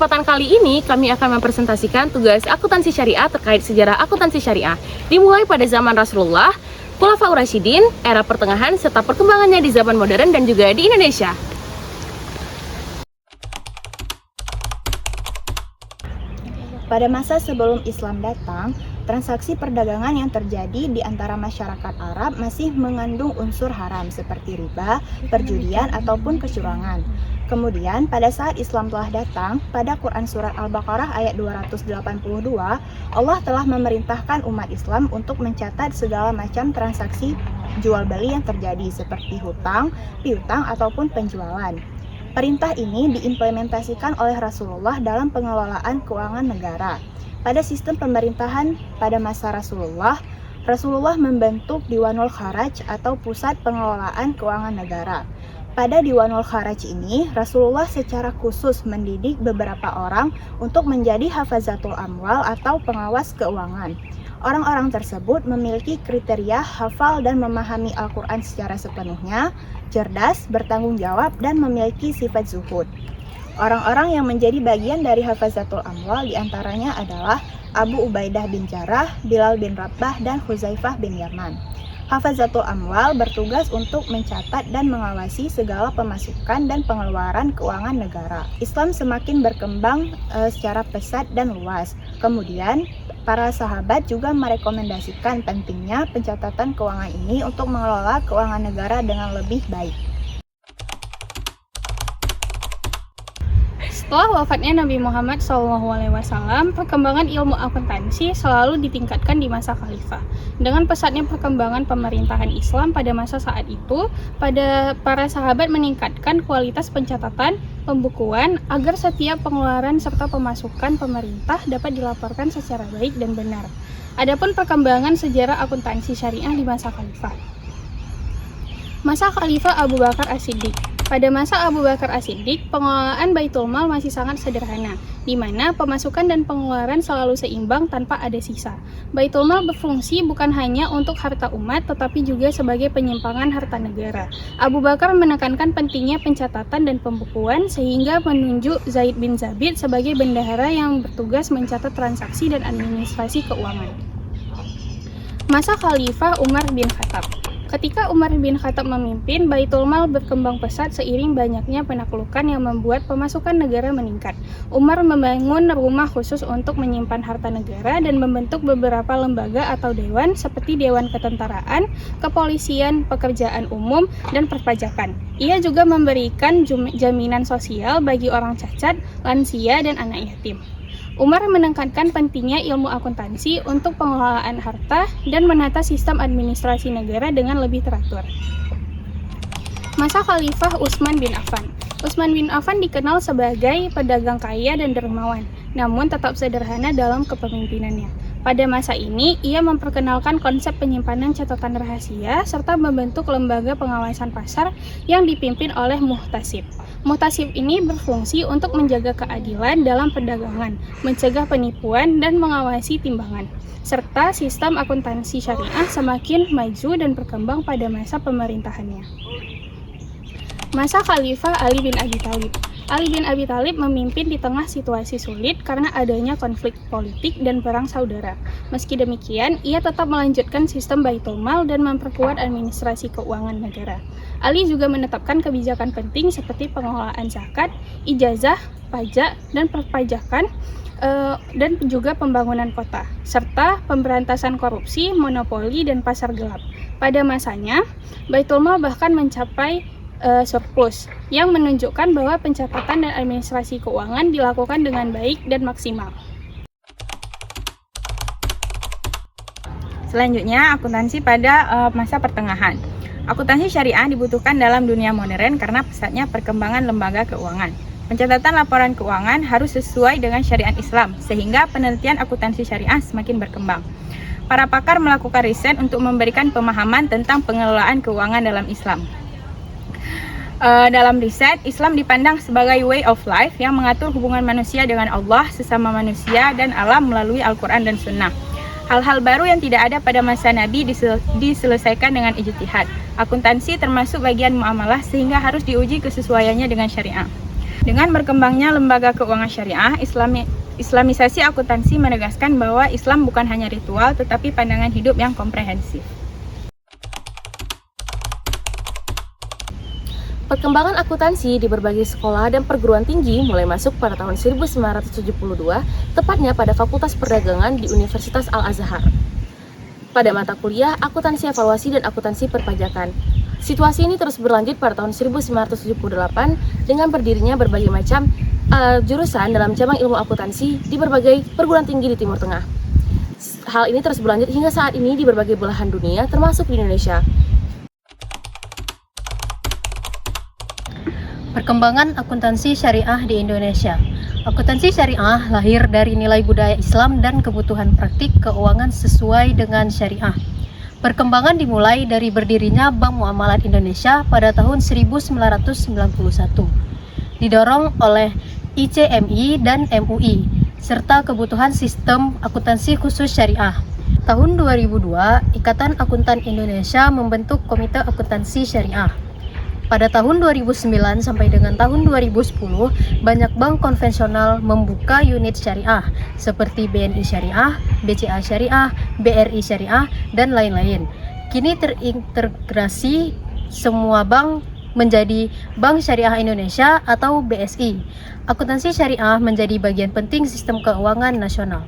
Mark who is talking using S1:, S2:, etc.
S1: kesempatan kali ini, kami akan mempresentasikan tugas akuntansi syariah terkait sejarah akuntansi syariah, dimulai pada zaman Rasulullah, Khulafaur Rasyidin, era pertengahan, serta perkembangannya di zaman modern dan juga di Indonesia.
S2: Pada masa sebelum Islam datang, transaksi perdagangan yang terjadi di antara masyarakat Arab masih mengandung unsur haram seperti riba, perjudian, ataupun kecurangan. Kemudian, pada saat Islam telah datang, pada Quran Surat Al-Baqarah ayat 282, Allah telah memerintahkan umat Islam untuk mencatat segala macam transaksi jual-beli yang terjadi seperti hutang, piutang, ataupun penjualan. Perintah ini diimplementasikan oleh Rasulullah dalam pengelolaan keuangan negara. Pada sistem pemerintahan pada masa Rasulullah membentuk Diwanul Kharaj atau Pusat Pengelolaan Keuangan Negara. Pada Diwanul Kharaj ini, Rasulullah secara khusus mendidik beberapa orang untuk menjadi hafazatul amwal atau pengawas keuangan. Orang-orang tersebut memiliki kriteria hafal dan memahami Al-Quran secara sepenuhnya, cerdas, bertanggung jawab, dan memiliki sifat zuhud. Orang-orang yang menjadi bagian dari hafazatul amwal diantaranya adalah Abu Ubaidah bin Jarrah, Bilal bin Rabah, dan Huzaifah bin Yaman. Hafazatul amwal bertugas untuk mencatat dan mengawasi segala pemasukan dan pengeluaran keuangan negara. Islam semakin berkembang secara pesat dan luas. Kemudian, para sahabat juga merekomendasikan pentingnya pencatatan keuangan ini untuk mengelola keuangan negara dengan lebih baik.
S3: Setelah wafatnya Nabi Muhammad SAW, perkembangan ilmu akuntansi selalu ditingkatkan di masa khalifah. Dengan pesatnya perkembangan pemerintahan Islam pada masa saat itu, para sahabat meningkatkan kualitas pencatatan, pembukuan, agar setiap pengeluaran serta pemasukan pemerintah dapat dilaporkan secara baik dan benar. Adapun perkembangan sejarah akuntansi syariah di masa khalifah. Masa Khalifah Abu Bakar As-Siddiq. Pada masa Abu Bakar As-Siddiq, pengelolaan Baitul Mal masih sangat sederhana, di mana pemasukan dan pengeluaran selalu seimbang tanpa ada sisa. Baitul Mal berfungsi bukan hanya untuk harta umat, tetapi juga sebagai penyimpangan harta negara. Abu Bakar menekankan pentingnya pencatatan dan pembukuan, sehingga menunjuk Zaid bin Zabit sebagai bendahara yang bertugas mencatat transaksi dan administrasi keuangan. Masa Khalifah Umar bin Khattab. Ketika Umar bin Khattab memimpin, Baitul Mal berkembang pesat seiring banyaknya penaklukan yang membuat pemasukan negara meningkat. Umar membangun rumah khusus untuk menyimpan harta negara dan membentuk beberapa lembaga atau dewan seperti Dewan Ketentaraan, Kepolisian, Pekerjaan Umum, dan Perpajakan. Ia juga memberikan jaminan sosial bagi orang cacat, lansia, dan anak yatim. Umar menekankan pentingnya ilmu akuntansi untuk pengelolaan harta dan menata sistem administrasi negara dengan lebih teratur. Masa Khalifah Utsman bin Affan. Utsman bin Affan dikenal sebagai pedagang kaya dan dermawan, namun tetap sederhana dalam kepemimpinannya. Pada masa ini, ia memperkenalkan konsep penyimpanan catatan rahasia serta membentuk lembaga pengawasan pasar yang dipimpin oleh muhtasib. Muhtasib ini berfungsi untuk menjaga keadilan dalam perdagangan, mencegah penipuan, dan mengawasi timbangan. Serta sistem akuntansi syariah semakin maju dan berkembang pada masa pemerintahannya. Masa Khalifah Ali bin Abi Thalib. Ali bin Abi Thalib memimpin di tengah situasi sulit karena adanya konflik politik dan perang saudara. Meski demikian, ia tetap melanjutkan sistem Baitul Mal dan memperkuat administrasi keuangan negara. Ali juga menetapkan kebijakan penting seperti pengelolaan zakat, ijazah, pajak, dan perpajakan, dan juga pembangunan kota, serta pemberantasan korupsi, monopoli, dan pasar gelap. Pada masanya, Baitul Mal bahkan mencapai surplus, yang menunjukkan bahwa pencatatan dan administrasi keuangan dilakukan dengan baik dan maksimal.
S4: Selanjutnya, akuntansi pada masa pertengahan. Akuntansi syariah dibutuhkan dalam dunia modern karena pesatnya perkembangan lembaga keuangan. Pencatatan laporan keuangan harus sesuai dengan syariat Islam, sehingga penelitian akuntansi syariah semakin berkembang. Para pakar melakukan riset untuk memberikan pemahaman tentang pengelolaan keuangan dalam Islam. Dalam riset, Islam dipandang sebagai way of life yang mengatur hubungan manusia dengan Allah, sesama manusia, dan alam melalui Al-Quran dan Sunnah. Hal-hal baru yang tidak ada pada masa Nabi diselesaikan dengan ijtihad. Akuntansi termasuk bagian muamalah sehingga harus diuji kesesuaiannya dengan syariah. Dengan berkembangnya lembaga keuangan syariah, Islamisasi akuntansi menegaskan bahwa Islam bukan hanya ritual, tetapi pandangan hidup yang komprehensif.
S1: Perkembangan akuntansi di berbagai sekolah dan perguruan tinggi mulai masuk pada tahun 1972, tepatnya pada Fakultas Perdagangan di Universitas Al-Azhar. Pada mata kuliah akuntansi evaluasi dan akuntansi perpajakan. Situasi ini terus berlanjut pada tahun 1978 dengan berdirinya berbagai macam jurusan dalam cabang ilmu akuntansi di berbagai perguruan tinggi di Timur Tengah. Hal ini terus berlanjut hingga saat ini di berbagai belahan dunia, termasuk di Indonesia.
S5: Perkembangan akuntansi syariah di Indonesia. Akuntansi syariah lahir dari nilai budaya Islam dan kebutuhan praktik keuangan sesuai dengan syariah. Perkembangan dimulai dari berdirinya Bank Muamalat Indonesia pada tahun 1991, didorong oleh ICMI dan MUI, serta kebutuhan sistem akuntansi khusus syariah. Tahun 2002, Ikatan Akuntan Indonesia membentuk Komite Akuntansi Syariah. Pada tahun 2009 sampai dengan tahun 2010, banyak bank konvensional membuka unit syariah seperti BNI Syariah, BCA Syariah, BRI Syariah, dan lain-lain. Kini terintegrasi semua bank menjadi Bank Syariah Indonesia atau BSI. Akuntansi syariah menjadi bagian penting sistem keuangan nasional.